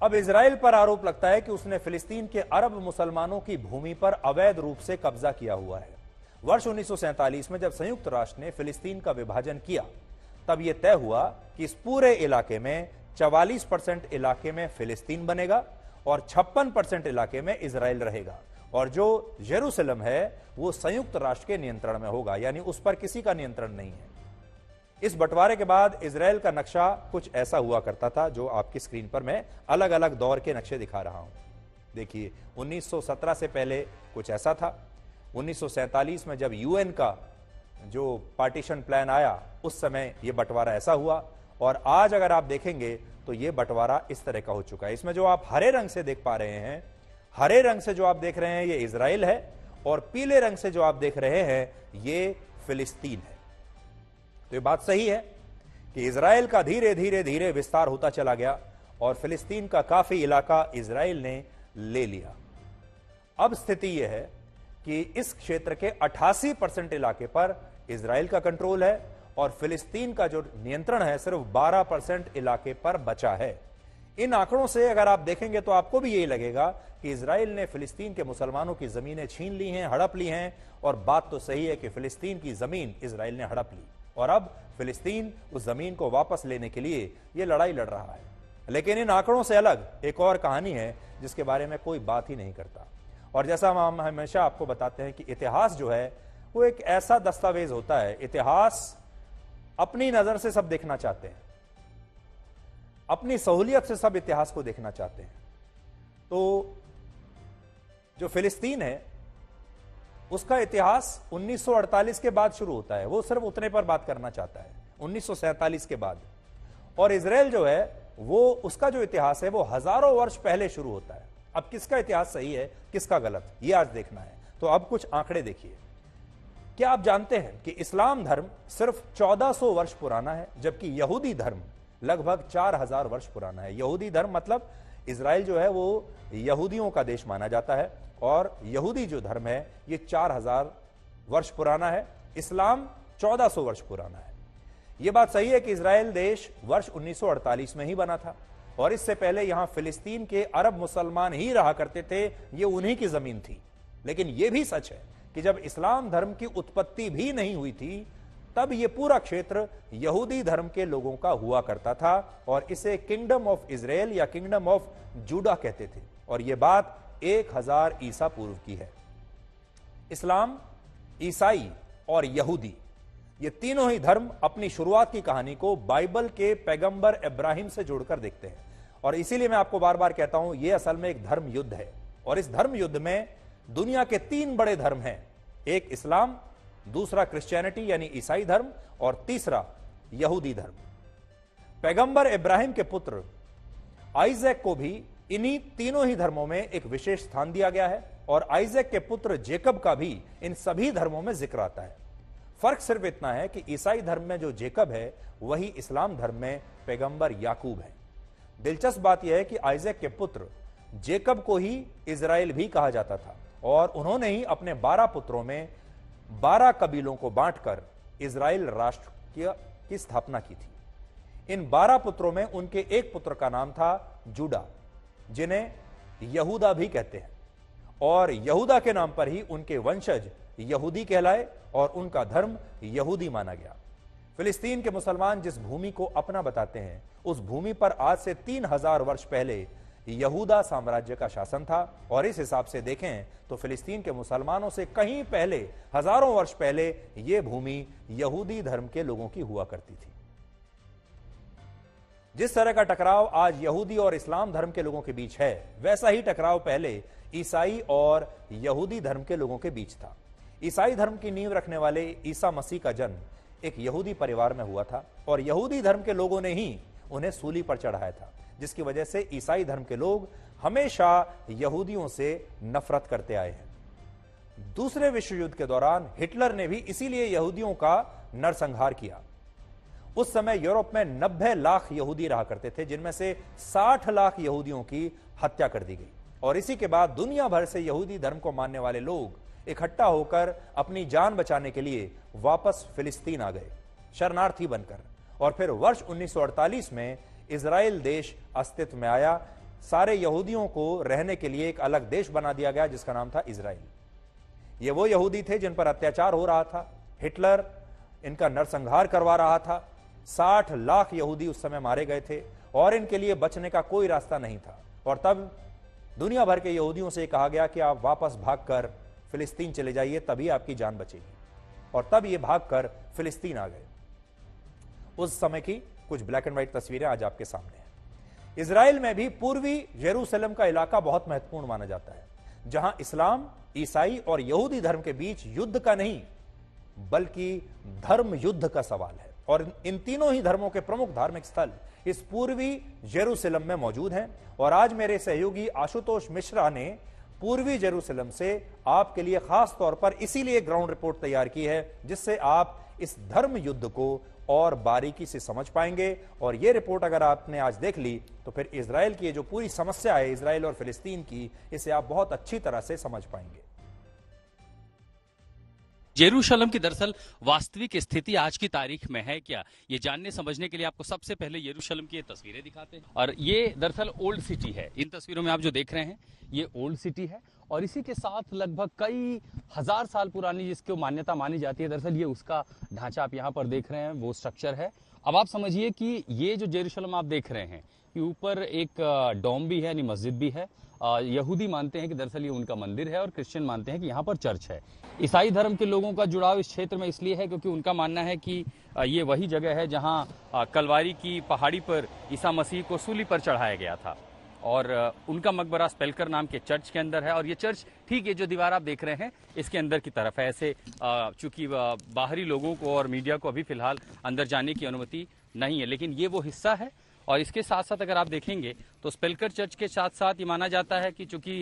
अब इजराइल पर आरोप लगता है कि उसने फिलिस्तीन के अरब मुसलमानों की भूमि पर अवैध रूप से कब्जा किया हुआ है। वर्ष 1947 में जब संयुक्त राष्ट्र ने फिलिस्तीन का विभाजन किया, तब यह तय हुआ कि इस पूरे इलाके में 44% इलाके में फिलिस्तीन बनेगा और 56% इलाके में इजराइल रहेगा, और जो यरूशलेम है वो संयुक्त राष्ट्र के नियंत्रण में होगा, यानी उस पर किसी का नियंत्रण नहीं है। इस बंटवारे के बाद इजराइल का नक्शा कुछ ऐसा हुआ करता था, जो आपकी स्क्रीन पर मैं अलग अलग दौर के नक्शे दिखा रहा हूं। देखिए, 1917 से पहले कुछ ऐसा था। 1947 में जब यूएन का जो पार्टीशन प्लान आया, उस समय यह बंटवारा ऐसा हुआ, और आज अगर आप देखेंगे तो यह बंटवारा इस तरह का हो चुका है। इसमें जो आप हरे रंग से देख पा रहे हैं, हरे रंग से जो आप देख रहे हैं ये इजराइल है, और पीले रंग से जो आप देख रहे हैं ये फिलिस्तीन है। तो ये बात सही है कि इजराइल का धीरे धीरे धीरे विस्तार होता चला गया और फिलिस्तीन का काफी इलाका इजराइल ने ले लिया। अब स्थिति यह है कि इस क्षेत्र के 88% इलाके पर इजराइल का कंट्रोल है और फिलिस्तीन का जो नियंत्रण है सिर्फ 12% इलाके पर बचा है। इन आंकड़ों से अगर आप देखेंगे तो आपको भी यही लगेगा कि इजराइल ने फिलिस्तीन के मुसलमानों की जमीनें छीन ली हैं, हड़प ली हैं, और बात तो सही है कि फिलिस्तीन की जमीन इजराइल ने हड़प ली और अब फिलिस्तीन उस जमीन को वापस लेने के लिए यह लड़ाई लड़ रहा है। लेकिन इन आंकड़ों से अलग एक और कहानी है जिसके बारे में कोई बात ही नहीं करता। और जैसा हम हमेशा आपको बताते हैं कि इतिहास जो है वो एक ऐसा दस्तावेज होता है, इतिहास अपनी नजर से सब देखना चाहते हैं, अपनी सहूलियत से सब इतिहास को देखना चाहते हैं। तो जो फिलिस्तीन है उसका इतिहास 1948 के बाद शुरू होता है, वो सिर्फ उतने पर बात करना चाहता है, 1947 के बाद। और इजराइल जो है वो उसका जो इतिहास है वो हजारों वर्ष पहले शुरू होता है। अब किसका इतिहास सही है किसका गलत, ये आज देखना है। तो अब कुछ आंकड़े देखिए। क्या आप जानते हैं कि इस्लाम धर्म सिर्फ 1400 वर्ष पुराना है, जबकि यहूदी धर्म लगभग 4000 वर्ष पुराना है। यहूदी धर्म मतलब इजराइल जो है वो यहूदियों का देश माना जाता है, और यहूदी जो धर्म है ये 4000 वर्ष पुराना है। इस्लाम 1400 वर्ष पुराना है। यह बात सही है कि इजराइल देश वर्ष 1948 में ही बना था, और इससे पहले यहां फिलिस्तीन के अरब मुसलमान ही रहा करते थे, ये उन्हीं की जमीन थी। लेकिन यह भी सच है कि जब इस्लाम धर्म की उत्पत्ति भी नहीं हुई थी, तब यह पूरा क्षेत्र यहूदी धर्म के लोगों का हुआ करता था, और इसे किंगडम ऑफ इजराइल या किंगडम ऑफ जूडा कहते थे। और यह बात 1000 ईसा पूर्व की है। इस्लाम, ईसाई और यहूदी, ये तीनों ही धर्म अपनी शुरुआत की कहानी को बाइबल के पैगंबर इब्राहिम से जोड़कर देखते हैं। और इसीलिए मैं आपको बार बार कहता हूं, यह असल में एक धर्म युद्ध है, और इस धर्म युद्ध में दुनिया के 3 बड़े धर्म हैं। एक इस्लाम, दूसरा क्रिश्चियनिटी यानी ईसाई धर्म, और तीसरा यहूदी धर्म। पैगंबर इब्राहिम के पुत्र आइजैक को भी इन्हीं तीनों ही धर्मों में एक विशेष स्थान दिया गया है, और आइजैक के पुत्र जेकब का भी इन सभी धर्मों में जिक्र आता है। फर्क सिर्फ इतना है कि ईसाई धर्म में जो जेकब है वही इस्लाम धर्म में पैगंबर याकूब है। दिलचस्प बात यह है कि आइजैक के पुत्र जेकब को ही इजराइल भी कहा जाता था, और उन्होंने ही अपने 12 पुत्रों में 12 कबीलों को बांटकर इजराइल राष्ट्र की स्थापना की थी। इन 12 पुत्रों में उनके एक पुत्र का नाम था जूडा, जिन्हें यहूदा भी कहते हैं, और यहूदा के नाम पर ही उनके वंशज यहूदी कहलाए और उनका धर्म यहूदी माना गया। फिलिस्तीन के मुसलमान जिस भूमि को अपना बताते हैं, उस भूमि पर आज से 3000 वर्ष पहले यहूदा साम्राज्य का शासन था, और इस हिसाब से देखें तो फिलिस्तीन के मुसलमानों से कहीं पहले, हजारों वर्ष पहले, यह भूमि यहूदी धर्म के लोगों की हुआ करती थी। जिस तरह का टकराव आज यहूदी और इस्लाम धर्म के लोगों के बीच है, वैसा ही टकराव पहले ईसाई और यहूदी धर्म के लोगों के बीच था। ईसाई धर्म की नींव रखने वाले ईसा मसीह का जन्म एक यहूदी परिवार में हुआ था, और यहूदी धर्म के लोगों ने ही उन्हें सूली पर चढ़ाया था, जिसकी वजह से ईसाई धर्म के लोग हमेशा यहूदियों से नफरत करते आए हैं। दूसरे विश्व युद्ध के दौरान हिटलर ने भी इसीलिए यहूदियों का नरसंहार किया। उस समय यूरोप में 90 लाख यहूदी रहा करते थे, जिनमें से 60 लाख यहूदियों की हत्या कर दी गई, और इसी के बाद दुनिया भर से यहूदी धर्म को मानने वाले लोग इकट्ठा होकर अपनी जान बचाने के लिए वापस फिलिस्तीन आ गए, शरणार्थी बनकर। और फिर वर्ष 1948 में इजराइल देश अस्तित्व में आया। सारे यहूदियों को रहने के लिए एक अलग देश बना दिया गया जिसका नाम था इजराइल। ये वो यहूदी थे जिन पर अत्याचार हो रहा था, हिटलर इनका नरसंहार करवा रहा था। 60 लाख यहूदी उस समय मारे गए थे और इनके लिए बचने का कोई रास्ता नहीं था। और तब दुनिया भर के यहूदियों से कहा गया कि आप वापस भागकर फिलिस्तीन चले जाइए, तभी आपकी जान बचेगी। और तब ये भागकर फिलिस्तीन आ गए। उस समय की कुछ ब्लैक एंड व्हाइट तस्वीरें आज आपके सामने हैं। इजराइल में भी पूर्वी यरूशलेम का इलाका बहुत महत्वपूर्ण माना जाता है, जहां इस्लाम, ईसाई और यहूदी धर्म के बीच युद्ध का नहीं बल्कि धर्म युद्ध का सवाल है। और इन तीनों ही धर्मों के प्रमुख धार्मिक स्थल इस पूर्वी यरूशलेम में मौजूद हैं। और आज मेरे सहयोगी आशुतोष मिश्रा ने पूर्वी यरूशलेम से आपके लिए खास तौर पर इसीलिए ग्राउंड रिपोर्ट तैयार की है, जिससे आप इस धर्म युद्ध को और बारीकी से समझ पाएंगे। और यह रिपोर्ट अगर आपने आज देख ली तो फिर इजराइल की जो पूरी समस्या है इजराइल और फिलिस्तीन की, इसे आप बहुत अच्छी तरह से समझ पाएंगे। यरूशलेम की दरअसल वास्तविक स्थिति आज की तारीख में है क्या, ये जानने समझने के लिए आपको सबसे पहले यरूशलेम की ये तस्वीरें दिखाते हैं। और ये दरअसल ओल्ड सिटी है। इन तस्वीरों में आप जो देख रहे हैं ये ओल्ड सिटी है और इसी के साथ लगभग कई हजार साल पुरानी जिसको मान्यता मानी जाती है, दरअसल ये उसका ढांचा आप यहाँ पर देख रहे हैं, वो स्ट्रक्चर है। अब आप समझिए कि ये जो यरूशलेम आप देख रहे हैं कि ऊपर एक डोम भी है, यानी मस्जिद भी है। यहूदी मानते हैं कि दरअसल ये उनका मंदिर है और क्रिश्चियन मानते हैं कि यहाँ पर चर्च है। ईसाई धर्म के लोगों का जुड़ाव इस क्षेत्र में इसलिए है क्योंकि उनका मानना है कि ये वही जगह है जहाँ कलवारी की पहाड़ी पर ईसा मसीह को सूली पर चढ़ाया गया था। और उनका मकबरा स्पेलकर नाम के चर्च के अंदर है। और ये चर्च ठीक है जो दीवार आप देख रहे हैं इसके अंदर की तरफ है। ऐसे चूंकि बाहरी लोगों को और मीडिया को अभी फिलहाल अंदर जाने की अनुमति नहीं है, लेकिन ये वो हिस्सा है। और इसके साथ साथ अगर आप देखेंगे तो स्पेलकर चर्च के साथ साथ ये माना जाता है कि चूंकि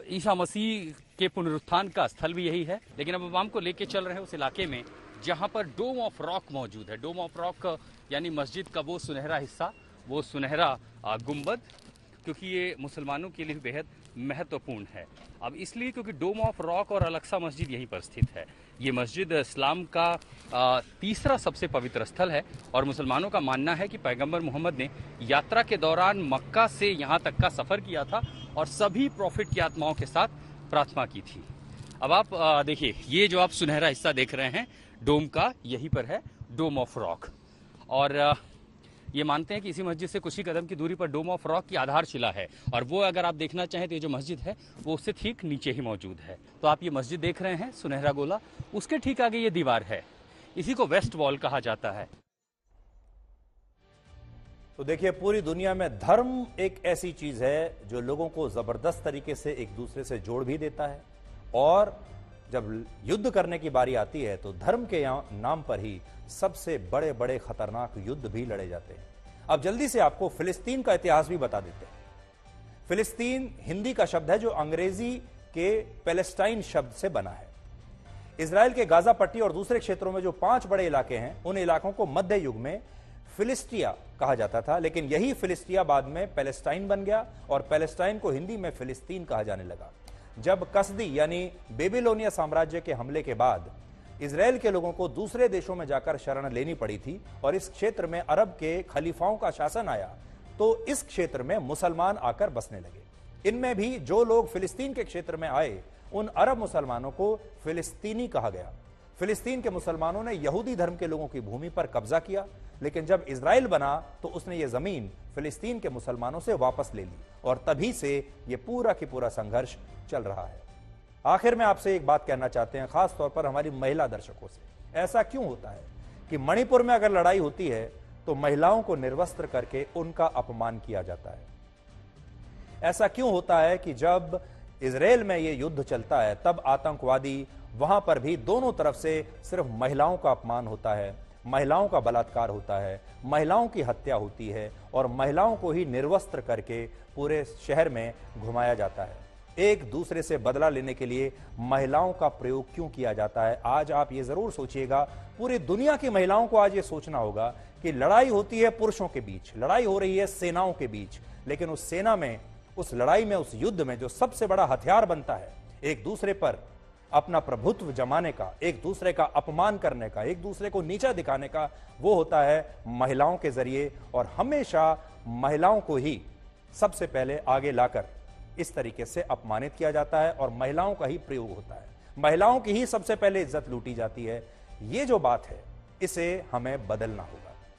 ईसा मसीह के पुनरुत्थान का स्थल भी यही है। लेकिन अब हम को लेके चल रहे हैं उस इलाके में जहां पर डोम ऑफ रॉक मौजूद है। डोम ऑफ रॉक यानी मस्जिद का वो सुनहरा हिस्सा, वो सुनहरा गुंबद, क्योंकि ये मुसलमानों के लिए बेहद महत्वपूर्ण है। अब इसलिए क्योंकि डोम ऑफ रॉक और अलक्सा मस्जिद यहीं पर स्थित है। ये मस्जिद इस्लाम का तीसरा सबसे पवित्र स्थल है और मुसलमानों का मानना है कि पैगंबर मोहम्मद ने यात्रा के दौरान मक्का से यहाँ तक का सफ़र किया था और सभी प्रॉफिट की आत्माओं के साथ प्रार्थना की थी। अब आप देखिए ये जो आप सुनहरा हिस्सा देख रहे हैं डोम का, यहीं पर है डोम ऑफ रॉक। और ये मानते हैं कि इसी मस्जिद से कुछ ही कदम की दूरी पर डोम ऑफ रॉक की आधारशिला है। और वो अगर आप देखना चाहें तो ये जो मस्जिद है वो उससे ठीक नीचे ही मौजूद है। तो आप ये मस्जिद देख रहे हैं सुनहरा गोला, उसके ठीक आगे ये दीवार है, इसी को वेस्ट वॉल कहा जाता है। तो देखिए पूरी दुनिया में धर्म एक ऐसी चीज है जो लोगों को जबरदस्त तरीके से एक दूसरे से जोड़ भी देता है। और जब युद्ध करने की बारी आती है तो धर्म के नाम पर ही सबसे बड़े बड़े खतरनाक युद्ध भी लड़े जाते हैं। अब जल्दी से आपको फिलिस्तीन का इतिहास भी बता देते हैं। फिलिस्तीन हिंदी का शब्द है जो अंग्रेजी के पैलेस्टाइन शब्द से बना है। इजराइल के गाजा पट्टी और दूसरे क्षेत्रों में जो 5 बड़े इलाके हैं उन इलाकों को मध्य युग में फिलिस्टिया कहा जाता था, लेकिन यही फिलिस्टिया बाद में पैलेस्टाइन बन गया और पैलेस्टाइन को हिंदी में फिलिस्तीन कहा जाने लगा। जब कसदी यानी बेबीलोनिया साम्राज्य के हमले के बाद इजराइल के लोगों को दूसरे देशों में जाकर शरण लेनी पड़ी थी और इस क्षेत्र में अरब के खलीफाओं का शासन आया, तो इस क्षेत्र में मुसलमान आकर बसने लगे। इनमें भी जो लोग फिलिस्तीन के क्षेत्र में आए उन अरब मुसलमानों को फिलिस्तीनी कहा गया। फिलिस्तीन के मुसलमानों ने यहूदी धर्म के लोगों की भूमि पर कब्जा किया, लेकिन जब इजराइल बना तो उसने ये जमीन फिलिस्तीन के मुसलमानों से वापस ले ली और तभी से ये पूरा की पूरा संघर्ष चल रहा है। आखिर में आपसे एक बात कहना चाहते हैं, खास तौर पर हमारी महिला दर्शकों से। ऐसा क्यों होता है कि मणिपुर में अगर लड़ाई होती है तो महिलाओं को निर्वस्त्र करके उनका अपमान किया जाता है? ऐसा क्यों होता है कि जब इजराइल में यह युद्ध चलता है तब आतंकवादी वहां पर भी दोनों तरफ से सिर्फ महिलाओं का अपमान होता है, महिलाओं का बलात्कार होता है, महिलाओं की हत्या होती है और महिलाओं को ही निर्वस्त्र करके पूरे शहर में घुमाया जाता है? एक दूसरे से बदला लेने के लिए महिलाओं का प्रयोग क्यों किया जाता है? आज आप ये जरूर सोचिएगा, पूरी दुनिया की महिलाओं को आज ये सोचना होगा कि लड़ाई होती है पुरुषों के बीच, लड़ाई हो रही है सेनाओं के बीच, लेकिन उस सेना में, उस लड़ाई में, उस युद्ध में जो सबसे बड़ा हथियार बनता है एक दूसरे पर अपना प्रभुत्व जमाने का, एक दूसरे का अपमान करने का, एक दूसरे को नीचा दिखाने का, वो होता है महिलाओं के जरिए। और हमेशा महिलाओं को ही सबसे पहले आगे लाकर इस तरीके से अपमानित किया जाता है और महिलाओं का ही प्रयोग होता है, महिलाओं की ही सबसे पहले इज्जत लूटी जाती है। ये जो बात है इसे हमें बदलना होगा।